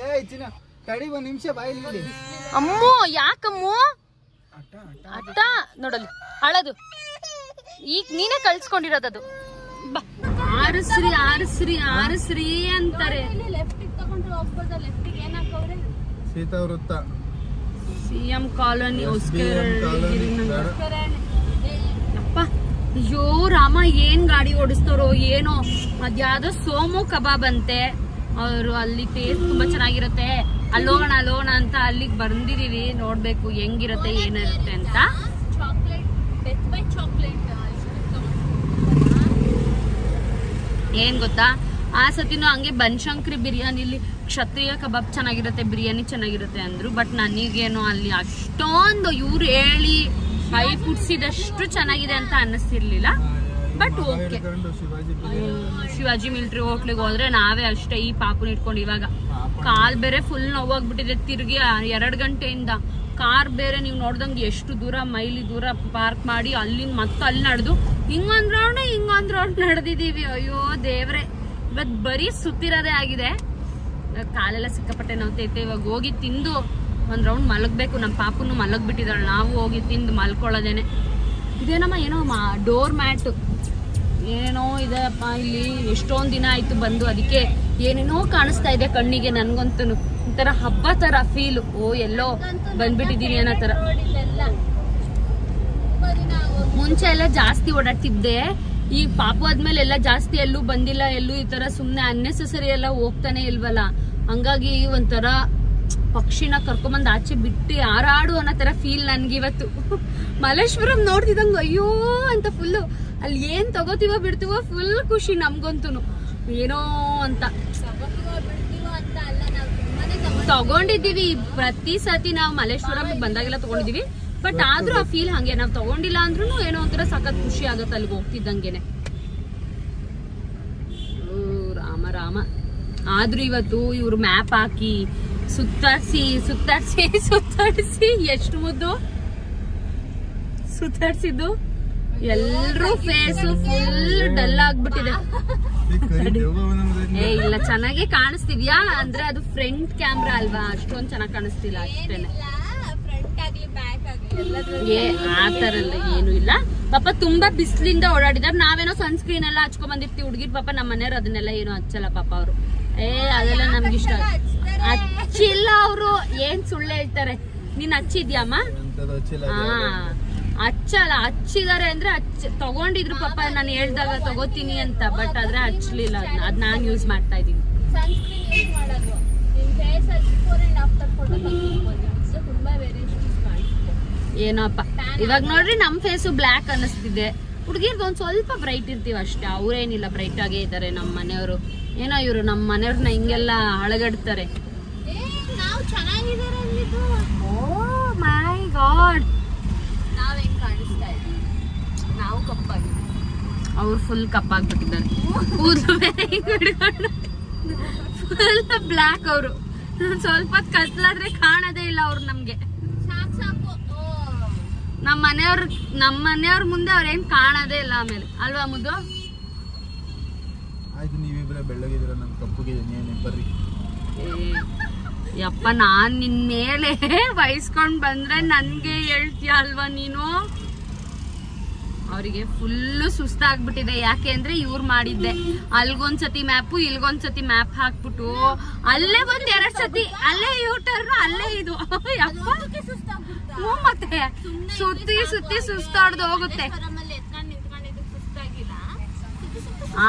ಅಮ್ಮೋ, ಯಾಕಮ್ಮೋ ಅಟ್ಟ ನೋಡಲ್ಲ ಅಳದು. ಈಗ ನೀನೇ ಕಳ್ಸ್ಕೊಂಡಿರೋದದು. ಆರಿಸ್ರಿ ಆರಿಸ್ರಿ ಆರಿಸ್ರಿ ಅಂತಾರೆ. ಸೀತಾವೃತ್ತ, ಸಿಎಂ ಕಾಲೋನಿ, ಅಪ್ಪ ಅಯ್ಯೋ ರಾಮ, ಏನ್ ಗಾಡಿ ಓಡಿಸ್ತಾರೋ ಏನೋ. ಅದ್ಯಾವ್ದೋ ಸೋಮು ಕಬಾಬ್ ಅಂತೆ ಅವರು, ಅಲ್ಲಿ ಟೇಸ್ಟ್ ತುಂಬಾ ಚೆನ್ನಾಗಿರುತ್ತೆ. ಅಲ್ಲೋಗೋಣ ಅಲ್ಲೋಗೋಣ ಅಂತ ಅಲ್ಲಿಗೆ ಬಂದಿದೀವಿ. ನೋಡ್ಬೇಕು ಹೆಂಗಿರುತ್ತೆ ಏನಿರುತ್ತೆ ಅಂತ. ಏನ್ ಗೊತ್ತಾ, ಆ ಸತಿನೂ ಹಂಗೆ ಬನಶಂಕರಿ ಬಿರಿಯಾನಿಲಿ ಕ್ಷತ್ರಿಯ ಕಬಾಬ್ ಚೆನ್ನಾಗಿರುತ್ತೆ, ಬಿರಿಯಾನಿ ಚೆನ್ನಾಗಿರುತ್ತೆ ಅಂದ್ರು. ಬಟ್ ನನಗೇನು ಅಲ್ಲಿ ಅಷ್ಟೊಂದು ಇವ್ರು ಹೇಳಿ ಹೈ ಕುಡ್ಸಿದಷ್ಟು ಚೆನ್ನಾಗಿದೆ ಅಂತ ಅನ್ನಿಸ್ತಿರ್ಲಿಲ್ಲ. ಬಟ್ ಓಕೆ, ಶಿವಾಜಿ ಮಿಲಿಟರಿ ಹೋಟ್ಲಿಗೆ ಹೋದ್ರೆ ನಾವೇ ಅಷ್ಟೇ. ಈ ಪಾಪುನ ಇಟ್ಕೊಂಡು ಇವಾಗ ಕಾಲ್ ಬೇರೆ ಫುಲ್ ನೋವಾಗ್ಬಿಟ್ಟಿದೆ. ತಿರ್ಗಿ 2 ಗಂಟೆಯಿಂದ ಕಾರ್ ಬೇರೆ ನೀವು ನೋಡ್ದಂಗೆ ಎಷ್ಟು ದೂರ ಮೈಲಿ ದೂರ ಪಾರ್ಕ್ ಮಾಡಿ ಅಲ್ಲಿಂದ ಮತ್ತೆ ಅಲ್ಲಿ ನಡೆದು ಹಿಂಗೊಂದ್ ರೌಂಡ್ ನಡೆದಿದೀವಿ. ಅಯ್ಯೋ ದೇವ್ರೆ, ಇವತ್ ಬರೀ ಸುತ್ತಿರೋದೇ ಆಗಿದೆ. ಕಾಲೆಲ್ಲ ಸಿಕ್ಕಾಪಟ್ಟೆ ನೋವ್ತೈತೆ. ಇವಾಗ ಹೋಗಿ ತಿಂದು ಒಂದ್ ರೌಂಡ್ ಮಲಗ್ಬೇಕು. ನಮ್ಮ ಪಾಪುನು ಮಲಗ್ಬಿಟ್ಟಿದ್ದಾಳೆ, ನಾವು ಹೋಗಿ ತಿಂದು ಮಲ್ಕೊಳ್ಳೋದೇನೆ. ಇದೇನಮ್ಮ ಏನೋ ಡೋರ್ ಮ್ಯಾಟ್ ಏನೋ ಇದೆಪ್ಪ. ಇಲ್ಲಿ ಎಷ್ಟೊಂದ್ ದಿನ ಆಯ್ತು ಬಂದು, ಅದಕ್ಕೆ ಏನೇನೋ ಕಾಣಿಸ್ತಾ ಇದೆ ಕಣ್ಣಿಗೆ. ನನ್ಗಂತೂ ಒಂಥರ ಹಬ್ಬ ತರ ಫೀಲ್. ಓ ಎಲ್ಲೋ ಬಂದ್ಬಿಟ್ಟಿದೀನಿ ಅನ್ನೋ ತರ. ಮುಂಚೆ ಎಲ್ಲ ಜಾಸ್ತಿ ಓಡಾಡ್ತಿದ್ದೆ, ಈಗ ಪಾಪು ಆದ್ಮೇಲೆ ಎಲ್ಲ ಜಾಸ್ತಿ ಎಲ್ಲೂ ಬಂದಿಲ್ಲ. ಎಲ್ಲೂ ಈ ತರ ಸುಮ್ನೆ ಅನ್ನೆಸೆಸರಿ ಎಲ್ಲ ಹೋಗ್ತಾನೆ ಇಲ್ವಲ್ಲ. ಹಂಗಾಗಿ ಒಂಥರ ಪಕ್ಷಿನ ಕರ್ಕೊಂಬಂದ್ ಆಚೆ ಬಿಟ್ಟು ಹಾರಾಡು ಅನ್ನೋ ತರ ಫೀಲ್ ನನ್ಗಿವತ್ತು. ಮಲ್ಲೇಶ್ವರಂ ನೋಡ್ತಿದಂಗ ಅಯ್ಯೋ ಅಂತ ಫುಲ್ಲು. ಅಲ್ಲಿ ಏನ್ ತಗೋತೀವೋ ಬಿಡ್ತೀವೋ ಫುಲ್ ಖುಷಿ ನಮ್ಗಂತೂ. ಏನೋ ಅಂತ ತಗೊಂಡಿದ್ದೀವಿ ಪ್ರತಿ ಸತಿ ನಾವು ಮಲ್ಲೇಶ್ವರಂ ಬಂದಾಗೆಲ್ಲ ತಗೊಂಡಿದೀವಿ. ಬಟ್ ಆದ್ರೂ ಆ ಫೀಲ್ ಹಂಗೆ, ನಾವ್ ತಗೊಂಡಿಲ್ಲ ಅಂದ್ರೂ ಏನೋ ಒಂಥರ ಸಖತ್ ಖುಷಿ ಆಗತ್ತೆ ಅಲ್ಲಿಗೆ ಹೋಗ್ತಿದ್ದಂಗೆನೆ. ರಾಮ ರಾಮ. ಆದ್ರೂ ಇವತ್ತು ಇವ್ರು ಮ್ಯಾಪ್ ಹಾಕಿ ಸುತ್ತಾಡ್ಸಿ ಎಷ್ಟು ಮುದ್ದು ಸುತ್ತಾಡ್ಸಿದ್ದು. ಎಲ್ರೂ ಫೇಸ್ ಫುಲ್ ಡಲ್ ಆಗ್ಬಿಟ್ಟಿದೆ. ಏ ಇಲ್ಲ, ಚೆನ್ನಾಗಿ ಕಾಣಿಸ್ತಿದ್ಯಾ ಅಂದ್ರೆ ಅದು ಫ್ರಂಟ್ ಕ್ಯಾಮ್ರಾ ಅಲ್ವಾ, ಅಷ್ಟೊಂದ್ ಚೆನ್ನಾಗಿ ಕಾಣಿಸ್ತಿಲ್ಲ ಅಷ್ಟೇನೆ. ಆತರ ಎಲ್ಲ ಏನು ಇಲ್ಲ ಪಾಪ. ತುಂಬಾ ಬಿಸಿಲಿಂದ ಓಡಾಡಿದಾರೆ. ನಾವೇನೋ ಸನ್ಸ್ಕ್ರೀನ್ ಎಲ್ಲ ಹಚ್ಕೊಂಡ್ ಬಂದಿರ್ತೀವಿ ಹುಡುಗಿರ್. ಪಾಪ ನಮ್ಮ ಮನೆಯವ್ರು ಅದನ್ನೆಲ್ಲ ಏನು ಹಚ್ಚಲ್ಲ ಪಾಪ ಅವರು. ಅದೆಲ್ಲ ನಮ್ಗೆ ಇಷ್ಟ ಹಚ್ಚಿಲ್ಲ. ಅವರು ಏನ್ ಸುಳ್ಳು ಹೇಳ್ತಾರೆ. ನೀನ್ ಹಚ್ಚಿದ್ಯಾಮ್ಮ? ಹಚ್ಚಲ್ಲ. ಹಚ್ಚಿದಾರೆ ಅಂದ್ರೆ ತಗೊಂಡಿದ್ರು ಪಾಪ. ನಾನು ಹೇಳ್ದಾಗ ತಗೋತೀನಿ ಅಂತ, ಬಟ್ ಆದ್ರೆ ಹಚ್ಚಲಿಲ್ಲ. ಅದ್ ನಾನ್ ಯೂಸ್ ಮಾಡ್ತಾ ಇದೀನಿ. ಏನೋಪ್ಪ ಇವಾಗ ನೋಡ್ರಿ ನಮ್ ಫೇಸು ಬ್ಲಾಕ್ ಅನ್ನಿಸ್ತಿದೆ. ಹುಡುಗಿರ್ದು ಒಂದ್ ಸ್ವಲ್ಪ ಬ್ರೈಟ್ ಇರ್ತೀವಿ ಅಷ್ಟೇ. ಅವ್ರೇನಿಲ್ಲ, ಬ್ರೈಟ್ ಆಗೇ ಇದ್ದಾರೆ ನಮ್ಮ ಮನೆಯವರು. ಏನೋ ಇವ್ರು ನಮ್ಮ ಮನೆಯವ್ರನ್ನ ಹಿಂಗೆಲ್ಲ ಹಳಗಡ್ತಾರೆ. ಓ ಮೈ ಗಾಡ್, ನಾವ್ ಹೆಂಗ್ ಕಾಣಿಸ್ತಾ ಇದೀವಿ? ನಾವು ಕಪ್ಪಾಗಿದ್ದೀವಿ, ಅವ್ರು ಫುಲ್ ಕಪ್ಪಾಗ್ಬಿಟ್ಟಿದ್ದಾರೆ. ಕೂದಲು ಬೇರೆ ಹಿಡ್ಕೊಂಡು ಫುಲ್ ಬ್ಲಾಕ್. ಅವರು ಸ್ವಲ್ಪ ಕತ್ಲಾದ್ರೆ ಕಾಣದೇ ಇಲ್ಲ ಅವ್ರು ನಮ್ಗೆ. ನಮ್ಮ ಮನೆಯವ್ರ ಮುಂದೆ ಅವ್ರೇನ್ ಕಾಣದೇ ಇಲ್ಲ ಆಮೇಲೆ, ಅಲ್ವಾ ಮುದ್ದು? ಯಪ್ಪ, ನಾನ್ ನಿನ್ ಮೇಲೆ ವಹಿಸ್ಕೊಂಡ್ ಬಂದ್ರೆ ನನ್ಗೆ ಹೇಳ್ತೀಯ ಅಲ್ವಾ ನೀನು? ಅವರಿಗೆ ಫುಲ್ಲು ಸುಸ್ತಾಗ್ಬಿಟ್ಟಿದೆ. ಯಾಕೆ ಅಂದ್ರೆ ಇವ್ರು ಮಾಡಿದ್ದೆ ಅಲ್ಗೊಂದ್ಸತಿ ಮ್ಯಾಪು ಇಲ್ಗೊಂದ್ಸತಿ ಮ್ಯಾಪ್ ಹಾಕ್ಬಿಟ್ಟು ಅಲ್ಲೇ ಒಂದ್ 2 ಸತಿ ಅಲ್ಲೇ ಯೂಟರ್ನ್ ಅಲ್ಲೇ ಇದು ಮತ್ತೆ ಸುತ್ತಿ ಸುತ್ತಿ ಸುಸ್ತಾಡ್ದು ಹೋಗುತ್ತೆ.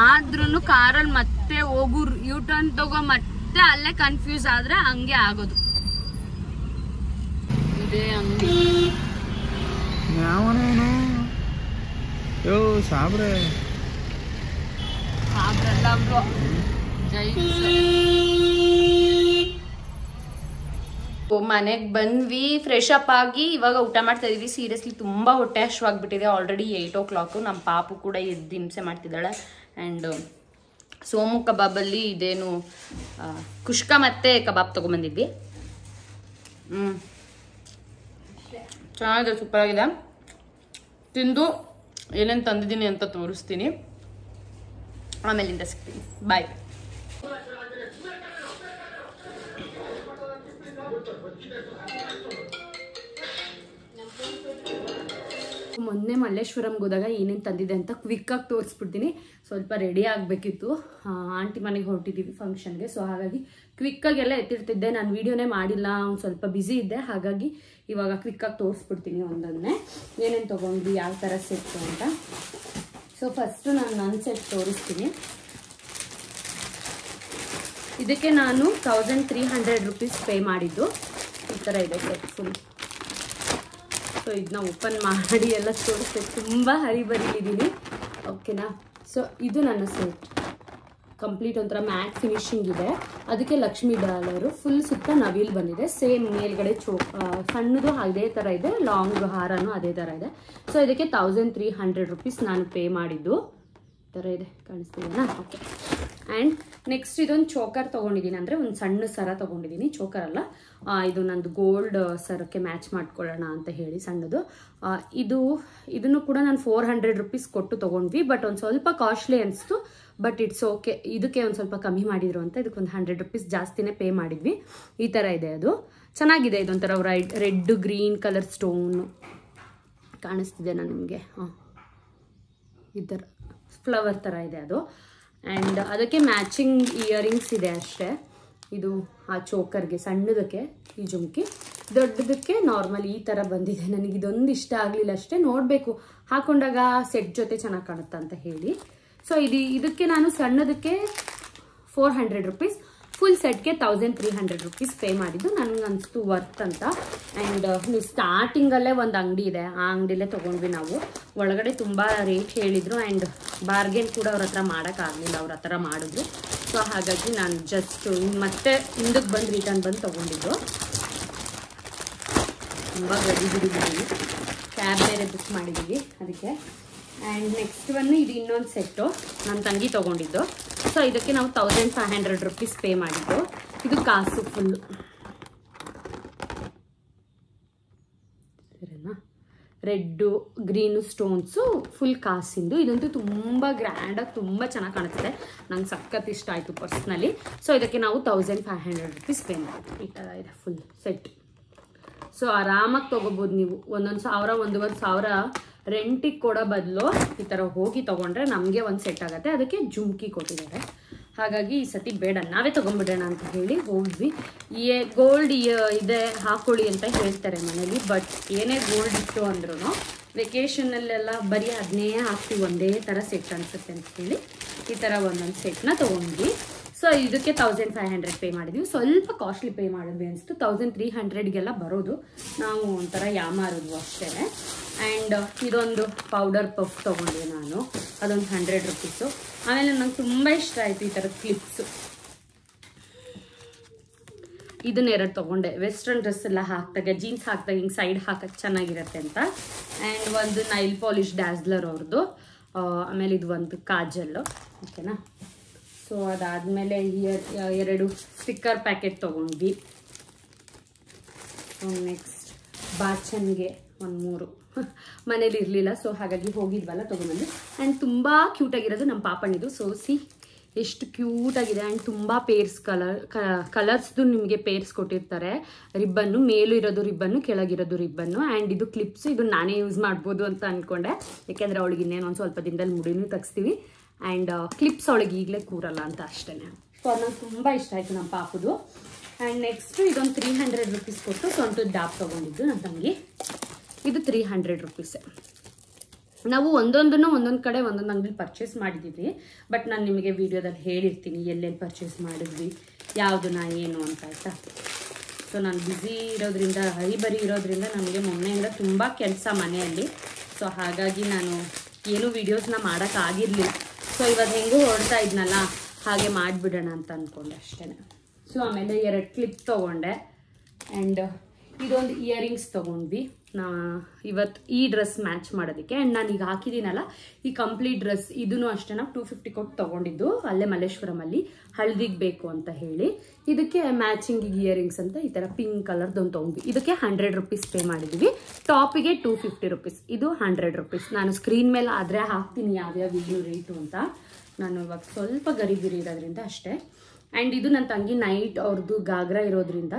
ಆದ್ರೂ ಕಾರಲ್ಲಿ ಮತ್ತೆ ಹೋಗು ಯೂಟರ್ನ್ ತಗೋ ಮತ್ತೆ ಅಲ್ಲೇ ಕನ್ಫ್ಯೂಸ್ ಆದ್ರೆ ಹಂಗೆ ಆಗೋದು. ಇದೇ ಅಂಗಡಿ ಯಾವನೇನು ಯೋ ಸಾಬ್ರೆ ಮನೆಗೆ ಬಂದ್ವಿ, ಫ್ರೆಶ್ ಅಪ್ ಆಗಿ ಇವಾಗ ಊಟ ಮಾಡ್ತಾ ಇದೀವಿ. ಸೀರಿಯಸ್ಲಿ ತುಂಬ ಹೊಟ್ಟೆ ಹಶ್ವಾಗ್ಬಿಟ್ಟಿದೆ. Already 8 o'clock. ನಮ್ಮ ಪಾಪು ಕೂಡ ಎದ್ದು ಹಿಂಸೆ ಮಾಡ್ತಿದ್ದಾಳೆ. ಆ್ಯಂಡ್ ಸೋಮು ಕಬಾಬಲ್ಲಿ ಇದೇನು ಕುಷ್ಕ ಮತ್ತು ಕಬಾಬ್ ತೊಗೊಂಬಂದಿದ್ವಿ. ಚೆನ್ನಾಗಿದೆ, ಸೂಪರಾಗಿದೆ. ತಿಂದು ಏನೇನು ತಂದಿದ್ದೀನಿ ಅಂತ ತೋರಿಸ್ತೀನಿ, ಆಮೇಲಿಂದ ಸಿಗ್ತೀನಿ. ಬಾಯ್. ಮೊನ್ನೆ ಮಲ್ಲೇಶ್ವರಂಗೆ ಹೋದಾಗ ಏನೇನು ತಂದಿದೆ ಅಂತ ಕ್ವಿಕ್ಕಾಗಿ ತೋರಿಸ್ಬಿಡ್ತೀನಿ. ಸ್ವಲ್ಪ ರೆಡಿ ಆಗಬೇಕಿತ್ತು, ಆಂಟಿ ಮನೆಗೆ ಹೊರಟಿದ್ದೀವಿ ಫಂಕ್ಷನ್ಗೆ. ಸೊ ಹಾಗಾಗಿ ಕ್ವಿಕ್ಕಾಗೆಲ್ಲ ಎತ್ತಿರ್ತಿದ್ದೆ. ನಾನು ವೀಡಿಯೋನೇ ಮಾಡಿಲ್ಲ, ಒಂದು ಸ್ವಲ್ಪ ಬ್ಯುಸಿ ಇದ್ದೆ. ಹಾಗಾಗಿ ಇವಾಗ ಕ್ವಿಕ್ಕಾಗಿ ತೋರಿಸ್ಬಿಡ್ತೀನಿ ಒಂದೊಂದೇ ಏನೇನು ತೊಗೊಂಡ್ವಿ, ಯಾವ ಥರ ಸೆಟ್ಟು ಅಂತ. ಸೊ ಫಸ್ಟು ನಾನು ನನ್ನ ಸೆಟ್ ತೋರಿಸ್ತೀನಿ. ಇದಕ್ಕೆ ನಾನು 1300 rupees ಪೇ ಮಾಡಿದ್ದು. ಈ ಥರ ಇದೆ ಸೆಟ್ ಫುಲ್. ಸೊ ಇದನ್ನ ಓಪನ್ ಮಾಡಿ ಎಲ್ಲ ತೋರಿಸ್ಬೇಕು, ತುಂಬ ಹರಿಬರಿಲಿದ್ದೀನಿ. ಓಕೆನಾ. ಸೊ ಇದು ನನ್ನ ಸೆಟ್ ಕಂಪ್ಲೀಟ್ ಒಂಥರ ಮ್ಯಾಟ್ ಫಿನಿಶಿಂಗ್ ಇದೆ. ಅದಕ್ಕೆ ಲಕ್ಷ್ಮೀ ಡಾಲರು ಫುಲ್ ಸುತ್ತ ನವಿಲ್ ಬಂದಿದೆ. ಸೇಮ್ ಮೇಲ್ಗಡೆ ಸಣ್ಣದು ಅದೇ ಥರ ಇದೆ, ಲಾಂಗ್ ಹಾರನೂ ಅದೇ ಥರ ಇದೆ. ಸೊ ಇದಕ್ಕೆ 1300 rupees ನಾನು ಪೇ ಮಾಡಿದ್ದು. ಥರ ಇದೆ, ಕಾಣಿಸ್ತಿದೆನಾ? ಓಕೆ. ಆ್ಯಂಡ್ ನೆಕ್ಸ್ಟ್ ಇದೊಂದು ಚೋಕರ್ ತೊಗೊಂಡಿದ್ದೀನಿ, ಅಂದರೆ ಒಂದು ಸಣ್ಣ ಸರ ತೊಗೊಂಡಿದ್ದೀನಿ. ಚೋಕರ್ ಅಲ್ಲ, ಇದು ನಂದು ಗೋಲ್ಡ್ ಸರಕ್ಕೆ ಮ್ಯಾಚ್ ಮಾಡ್ಕೊಳ್ಳೋಣ ಅಂತ ಹೇಳಿ ಸಣ್ಣದು. ಇದನ್ನು ಕೂಡ ನಾನು 400 rupees ಕೊಟ್ಟು ತೊಗೊಂಡ್ವಿ. ಬಟ್ ಒಂದು ಸ್ವಲ್ಪ ಕಾಸ್ಟ್ಲಿ ಅನಿಸ್ತು. ಬಟ್ ಇಟ್ಸ್ ಓಕೆ, ಇದಕ್ಕೆ ಒಂದು ಸ್ವಲ್ಪ ಕಮ್ಮಿ ಮಾಡಿದ್ರು ಅಂತ ಇದಕ್ಕೆ ಒಂದು 100 rupees ಜಾಸ್ತಿನೇ ಪೇ ಮಾಡಿದ್ವಿ. ಈ ಥರ ಇದೆ, ಅದು ಚೆನ್ನಾಗಿದೆ. ಇದೊಂಥರ ರೆಡ್ ಗ್ರೀನ್ ಕಲರ್ ಸ್ಟೋನು ಕಾಣಿಸ್ತಿದೆನಾ ನಿಮಗೆ? ಈ ಥರ ಫ್ಲವರ್ ಥರ ಇದೆ ಅದು. ಆ್ಯಂಡ್ ಅದಕ್ಕೆ ಮ್ಯಾಚಿಂಗ್ ಇಯರಿಂಗ್ಸ್ ಇದೆ ಅಷ್ಟೇ. ಇದು ಆ ಚೋಕರ್ಗೆ ಸಣ್ಣದಕ್ಕೆ ಈ ಜುಮ್ಕಿ, ದೊಡ್ಡದಕ್ಕೆ ನಾರ್ಮಲ್ ಈ ಥರ ಬಂದಿದೆ. ನನಗೆ ಇದೊಂದು ಇಷ್ಟ ಆಗಲಿಲ್ಲ ಅಷ್ಟೇ, ನೋಡಬೇಕು ಹಾಕೊಂಡಾಗ ಸೆಟ್ ಜೊತೆ ಚೆನ್ನಾಗಿ ಕಾಣುತ್ತಾ ಅಂತ ಹೇಳಿ. ಸೊ ಇದಕ್ಕೆ ನಾನು ಸಣ್ಣದಕ್ಕೆ 400 rupees, ಫುಲ್ ಸೆಟ್ಗೆ 1300 rupees ಪೇ ಮಾಡಿದ್ದು. ನನಗೆ ಅನಿಸ್ತು ವರ್ತ್ ಅಂತ. ಆ್ಯಂಡ್ ನೀವು ಸ್ಟಾರ್ಟಿಂಗಲ್ಲೇ ಒಂದು ಅಂಗಡಿ ಇದೆ, ಆ ಅಂಗಡಿಲೇ ತೊಗೊಂಡ್ವಿ ನಾವು. ಒಳಗಡೆ ತುಂಬ ರೇಟ್ ಹೇಳಿದರು. ಆ್ಯಂಡ್ ಬಾರ್ಗೇನ್ ಕೂಡ ಅವ್ರ ಹತ್ರ ಮಾಡೋಕ್ಕಾಗಲಿಲ್ಲ, ಅವ್ರ ಹತ್ರ ಮಾಡಿದ್ರು. ಸೊ ಹಾಗಾಗಿ ನಾನು ಜಸ್ಟ್ ಮತ್ತೆ ಹಿಂದಕ್ಕೆ ಬಂದು ರಿಟರ್ನ್ ಬಂದು ತೊಗೊಂಡಿದ್ದು. ತುಂಬ ಗಡಿಬಿಡಿದ್ದೀವಿ, ಕ್ಯಾಬ್ ಬೇರೆ ಬುಕ್ ಮಾಡಿದ್ದೀವಿ ಅದಕ್ಕೆ. ಆ್ಯಂಡ್ ನೆಕ್ಸ್ಟ್ ಬಂದು ಇದು ಇನ್ನೊಂದು ಸೆಟ್ಟು ನನ್ನ ತಂಗಿ ತೊಗೊಂಡಿದ್ದು. ಸೊ ಇದಕ್ಕೆ ನಾವು 1500 rupees ಪೇ ಮಾಡಿದ್ದು. ಇದು ಕಾಸು ಫುಲ್ಲು ಸರಿನಾ, ರೆಡ್ಡು ಗ್ರೀನು ಸ್ಟೋನ್ಸು ಫುಲ್ ಕಾಸಿಂದು. ಇದಂತೂ ತುಂಬ ಗ್ರ್ಯಾಂಡಾಗಿ ತುಂಬ ಚೆನ್ನಾಗಿ ಕಾಣಿಸುತ್ತೆ, ನಂಗೆ ಸಖತ್ ಇಷ್ಟ ಆಯಿತು ಪರ್ಸ್ನಲಿ. ಸೊ ಇದಕ್ಕೆ ನಾವು 1500 rupees ಪೇ ಮಾಡಿದ್ವಿ. ಈ ಥರ ಇದೆ ಫುಲ್ ಸೆಟ್. ಸೊ ಆರಾಮಾಗಿ ತೊಗೋಬೋದು ನೀವು. 1,000-1,500 ರೆಂಟಿಗೆ ಕೊಡೋ ಬದಲು ಈ ಥರ ಹೋಗಿ ತೊಗೊಂಡ್ರೆ ನಮಗೆ ಒಂದು ಸೆಟ್ ಆಗುತ್ತೆ. ಅದಕ್ಕೆ ಜುಮ್ಕಿ ಕೊಟ್ಟಿದ್ದಾರೆ. ಹಾಗಾಗಿ ಈ ಸತಿ ಬೇಡ, ನಾವೇ ತೊಗೊಂಡ್ಬಿಡೋಣ ಅಂತ ಹೇಳಿ ಹೋದ್ವಿ. ಗೋಲ್ಡ್ ಇದೆ ಹಾಕೊಳ್ಳಿ ಅಂತ ಹೇಳ್ತಾರೆ ಮನೇಲಿ. ಬಟ್ ಏನೇ ಗೋಲ್ಡ್ ಇತ್ತು ಅಂದ್ರೂ ವೆಕೇಷನಲ್ಲೆಲ್ಲ ಬರೀ ಅದನ್ನೇ ಹಾಕ್ತೀವಿ, ಒಂದೇ ಥರ ಸೆಟ್ ಅನಿಸುತ್ತೆ ಅಂತ ಹೇಳಿ ಈ ಥರ ಒಂದೊಂದು ಸೆಟ್ನ ತೊಗೊಂಡ್ವಿ. ಸೊ ಇದಕ್ಕೆ 1500 ಪೇ ಮಾಡಿದ್ವಿ. ಸ್ವಲ್ಪ ಕಾಸ್ಟ್ಲಿ ಪೇ ಮಾಡಿದ್ವಿ ಅನಿಸ್ತು. 1300ಗೆಲ್ಲ ಬರೋದು, ನಾವು ಒಂಥರ ಯಾಮಾರಿದ್ವು ಅಷ್ಟೇ. ಆ್ಯಂಡ್ ಇದೊಂದು ಪೌಡರ್ ಪಫ್ ತೊಗೊಂಡೆ ನಾನು, ಅದೊಂದು 100 rupees. ಆಮೇಲೆ ನಂಗೆ ತುಂಬ ಇಷ್ಟ ಆಯಿತು ಈ ಥರ ಕ್ಲಿಪ್ಸು. ಇದನ್ನೆರಡು ತೊಗೊಂಡೆ, ವೆಸ್ಟರ್ನ್ ಡ್ರೆಸ್ ಎಲ್ಲ ಹಾಕ್ದಾಗ, ಜೀನ್ಸ್ ಹಾಕ್ದಾಗ ಹಿಂಗೆ ಸೈಡ್ ಹಾಕಕ್ಕೆ ಚೆನ್ನಾಗಿರುತ್ತೆ ಅಂತ. ಆ್ಯಂಡ್ ಒಂದು ನೈಲ್ ಪಾಲಿಶ್ ಡ್ಯಾಸ್ಲರ್ ಅವ್ರದ್ದು. ಆಮೇಲೆ ಇದು ಒಂದು ಕಾಜಲ್ಲು. ಓಕೆನಾ. ಸೊ ಅದಾದಮೇಲೆ 2 ಸ್ಟಿಕ್ಕರ್ ಪ್ಯಾಕೆಟ್ ತೊಗೊಂಡ್ವಿ. ನೆಕ್ಸ್ಟ್ ಬಾಚನ್ಗೆ ಒಂದು 3 ಮನೇಲಿ ಇರಲಿಲ್ಲ. ಸೊ ಹಾಗಾಗಿ ಹೋಗಿದ್ವಲ್ಲ ತೊಗೊಂಡ್ಬಂದು. ಆ್ಯಂಡ್ ತುಂಬ ಕ್ಯೂಟಾಗಿರೋದು ನಮ್ಮ ಪಾಪಣ್ಣಿದು. ಸೋಸಿ ಎಷ್ಟು ಕ್ಯೂಟ್ ಆಗಿದೆ. ಆ್ಯಂಡ್ ತುಂಬ ಪೇರ್ಸ್ ಕಲರ್ಸ್ದು ನಿಮಗೆ ಪೇರ್ಸ್ ಕೊಟ್ಟಿರ್ತಾರೆ. ರಿಬ್ಬನ್ನು ಮೇಲೂ ಇರೋದು ರಿಬ್ಬನ್ನು, ಕೆಳಗಿರೋದು ರಿಬ್ಬನ್ನು. ಆ್ಯಂಡ್ ಇದು ಕ್ಲಿಪ್ಸ್, ಇದು ನಾನೇ ಯೂಸ್ ಮಾಡ್ಬೋದು ಅಂತ ಅಂದ್ಕೊಂಡೆ, ಯಾಕೆಂದರೆ ಅವಳಿಗೆ ಇನ್ನೇನು ಒಂದು ಸ್ವಲ್ಪ ದಿನದಲ್ಲಿ ಮುಡಿನೂ ತೆಗಿಸ್ತೀವಿ. ಆ್ಯಂಡ್ ಕ್ಲಿಪ್ಸ್ ಅವಳಿಗೆ ಈಗಲೇ ಕೂರಲ್ಲ ಅಂತ ಅಷ್ಟೇ. ಸೊ ಅದು ನಂಗೆ ತುಂಬ ಇಷ್ಟ ಆಯಿತು ನಮ್ಮ ಪಾಪುದು. ಆ್ಯಂಡ್ ನೆಕ್ಸ್ಟು ಇದೊಂದು 300 ರೂಪೀಸ್ ಕೊಟ್ಟು ಸೊಂಟದ ಡಾಪ್ ತೊಗೊಂಡಿದ್ದು ನನ್ನ ತಂಗಿ. ಇದು 300 ರೂಪೀಸೇ. ನಾವು ಒಂದೊಂದು ಕಡೆ ಒಂದೊಂದು ಅಂಗಡಿ ಪರ್ಚೇಸ್ ಮಾಡಿದ್ದೀವಿ. ಬಟ್ ನಾನು ನಿಮಗೆ ವಿಡಿಯೋದಲ್ಲಿ ಹೇಳಿರ್ತೀನಿ ಎಲ್ಲೆಲ್ಲಿ ಪರ್ಚೇಸ್ ಮಾಡಿದ್ವಿ, ಯಾವುದನ್ನ ಏನು ಅಂತ ಆಯಿತಾ. ಸೊ ನಾನು ಬ್ಯುಸಿ ಇರೋದ್ರಿಂದ, ಹರಿಬರಿ ಇರೋದ್ರಿಂದ ನನಗೆ ಮೊನ್ನೆಯಿಂದ ತುಂಬ ಕೆಲಸ ಮನೆಯಲ್ಲಿ. ಸೊ ಹಾಗಾಗಿ ನಾನು ಏನೂ ವೀಡಿಯೋಸ್ನ ಮಾಡೋಕ್ಕಾಗಿರಲಿಲ್ಲ. ಸೊ ಇವಾಗ ಹೆಂಗೂ ಹೊರಡ್ತಾ ಇದ್ನಲ್ಲ, ಹಾಗೆ ಮಾಡಿಬಿಡೋಣ ಅಂತ ಅಂದ್ಕೊಂಡೆ ಅಷ್ಟೇ. ಸೊ ಆಮೇಲೆ 2 ಕ್ಲಿಪ್ ತೊಗೊಂಡೆ. ಆ್ಯಂಡ್ ಇದೊಂದು ಇಯರಿಂಗ್ಸ್ ತೊಗೊಂಡ್ವಿ ಇವತ್ತು ಈ ಡ್ರೆಸ್ ಮ್ಯಾಚ್ ಮಾಡೋದಕ್ಕೆ. ಆ್ಯಂಡ್ ನಾನು ಈಗ ಹಾಕಿದ್ದೀನಲ್ಲ ಈ ಕಂಪ್ಲೀಟ್ ಡ್ರೆಸ್, ಇದೂ ಅಷ್ಟೇ ನಾವು 250 ಕೊಟ್ಟು ತೊಗೊಂಡಿದ್ದು ಅಲ್ಲೇ ಮಲ್ಲೇಶ್ವರಮಲ್ಲಿ, ಹಳದಿಗೆ ಬೇಕು ಅಂತ ಹೇಳಿ. ಇದಕ್ಕೆ ಮ್ಯಾಚಿಂಗ್ ಇಯರಿಂಗ್ಸ್ ಅಂತ ಈ ಥರ ಪಿಂಕ್ ಕಲರ್ದೊಂದು ತೊಗೊಂಡ್ವಿ. ಇದಕ್ಕೆ 100 ರೂಪೀಸ್ ಪೇ ಮಾಡಿದ್ವಿ. ಟಾಪಿಗೆ 250 ರೂಪೀಸ್, ಇದು 100 ರೂಪೀಸ್. ನಾನು ಸ್ಕ್ರೀನ್ ಮೇಲೆ ಆದರೆ ಹಾಕ್ತೀನಿ ಯಾವ್ಯಾವ ಈಗಲೂ ರೇಟು ಅಂತ. ನಾನು ಇವಾಗ ಸ್ವಲ್ಪ ಗರಿಬಿರಿ ಇರೋದ್ರಿಂದ ಅಷ್ಟೇ. ಆ್ಯಂಡ್ ಇದು ನನ್ನ ತಂಗಿ ನೈಟ್ ಅವ್ರದ್ದು ಗಾಗ್ರಾ ಇರೋದ್ರಿಂದ,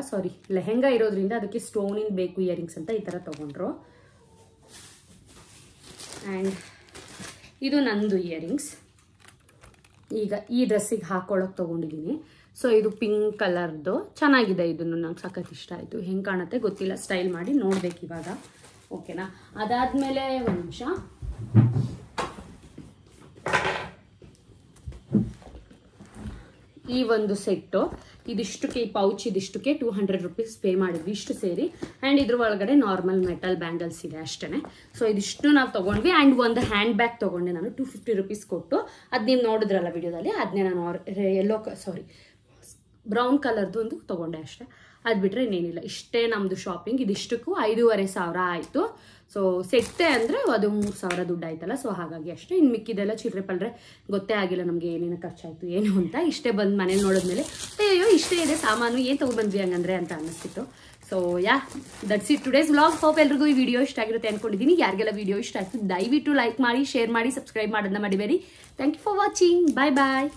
ಲೆಹೆಂಗಾ ಇರೋದ್ರಿಂದ ಅದಕ್ಕೆ ಸ್ಟೋನಿಂದ ಬೇಕು ಇಯರಿಂಗ್ಸ್ ಅಂತ ಈ ಥರ ತೊಗೊಂಡ್ರು. ಆ್ಯಂಡ್ ಇದು ನಂದು ಇಯರಿಂಗ್ಸ್, ಈಗ ಈ ಡ್ರೆಸ್ಸಿಗೆ ಹಾಕ್ಕೊಳ್ಳೋಕೆ ತೊಗೊಂಡಿದ್ದೀನಿ. ಸೊ ಇದು ಪಿಂಕ್ ಕಲರ್ದು ಚೆನ್ನಾಗಿದೆ. ಇದನ್ನು ನಂಗೆ ಸಖತ್ ಇಷ್ಟ ಆಯಿತು. ಹೆಂಗೆ ಕಾಣುತ್ತೆ ಗೊತ್ತಿಲ್ಲ, ಸ್ಟೈಲ್ ಮಾಡಿ ನೋಡ್ಬೇಕು ಇವಾಗ. ಓಕೆನಾ? ಅದಾದಮೇಲೆ ಒಂದು ನಿಮಿಷ, ಈ ಒಂದು ಸೆಟ್ಟು ಇದಿಷ್ಟಕ್ಕೆ, ಈ ಪೌಚ್ ಇದಿಷ್ಟಕ್ಕೆ 200 ರೂಪೀಸ್ ಪೇ ಮಾಡಿದ್ವಿ ಇಷ್ಟು ಸೇರಿ. ಆ್ಯಂಡ್ ಇದ್ರ ಒಳಗಡೆ ನಾರ್ಮಲ್ ಮೆಟಲ್ ಬ್ಯಾಂಗಲ್ಸ್ ಇದೆ ಅಷ್ಟೇ. ಸೊ ಇದಿಷ್ಟು ನಾವು ತೊಗೊಂಡ್ವಿ. ಆ್ಯಂಡ್ ಒಂದು ಹ್ಯಾಂಡ್ ಬ್ಯಾಗ್ ತೊಗೊಂಡೆ ನಾನು 250 ರೂಪೀಸ್ ಕೊಟ್ಟು. ಅದು ನೀವು ನೋಡಿದ್ರಲ್ಲ ವಿಡಿಯೋದಲ್ಲಿ, ಅದನ್ನೇ ನಾನು ಬ್ರೌನ್ ಕಲರ್ದು ಒಂದು ತೊಗೊಂಡೆ ಅಷ್ಟೇ. ಅದು ಬಿಟ್ಟರೆ ಇನ್ನೇನಿಲ್ಲ. ಇಷ್ಟೇ ನಮ್ಮದು ಶಾಪಿಂಗ್. ಇದಿಷ್ಟಕ್ಕೂ 5,500 ಆಯಿತು. ಸೊ ಸೆಟ್ಟೆ ಅಂದರೆ ಅದು 3,000 ದುಡ್ಡು ಆಯ್ತಲ್ಲ. ಸೊ ಹಾಗಾಗಿ ಅಷ್ಟೇ. ಇನ್ನು ಮಿಕ್ಕಿದೆಲ್ಲ ಚಿಲ್ಲರೆ ಪಲ್ರೆ ಗೊತ್ತೇ ಆಗಿಲ್ಲ ನಮಗೆ ಏನೇನು ಖರ್ಚಾಯಿತು ಏನು ಅಂತ. ಇಷ್ಟೇ ಬಂದು ಮನೇಲಿ ನೋಡಿದ್ಮೇಲೆ ಅಯ್ಯೋ ಇಷ್ಟೇ ಇದೆ ಸಾಮಾನು, ಏನು ತೊಗೊಬಂದ್ವಿ ಹಂಗಂದ್ರೆ ಅಂತ ಅನ್ನಿಸ್ತಿತ್ತು. So that's it today's vlog. Hope ಎಲ್ರಿಗೂ ಈ ವಿಡಿಯೋ ಇಷ್ಟ ಆಗಿರುತ್ತೆ ಅಂದ್ಕೊಂಡಿದ್ದೀನಿ. ಯಾರಿಗೆಲ್ಲ ವಿಡಿಯೋ ಇಷ್ಟ ಆಯಿತು ದಯವಿಟ್ಟು ಲೈಕ್ ಮಾಡಿ, ಶೇರ್ ಮಾಡಿ, ಸಬ್ಸ್ಕ್ರೈಬ್ ಮಾಡೋದನ್ನ ಮರಿಬೇಡಿ. Thank you for watching. Bye bye.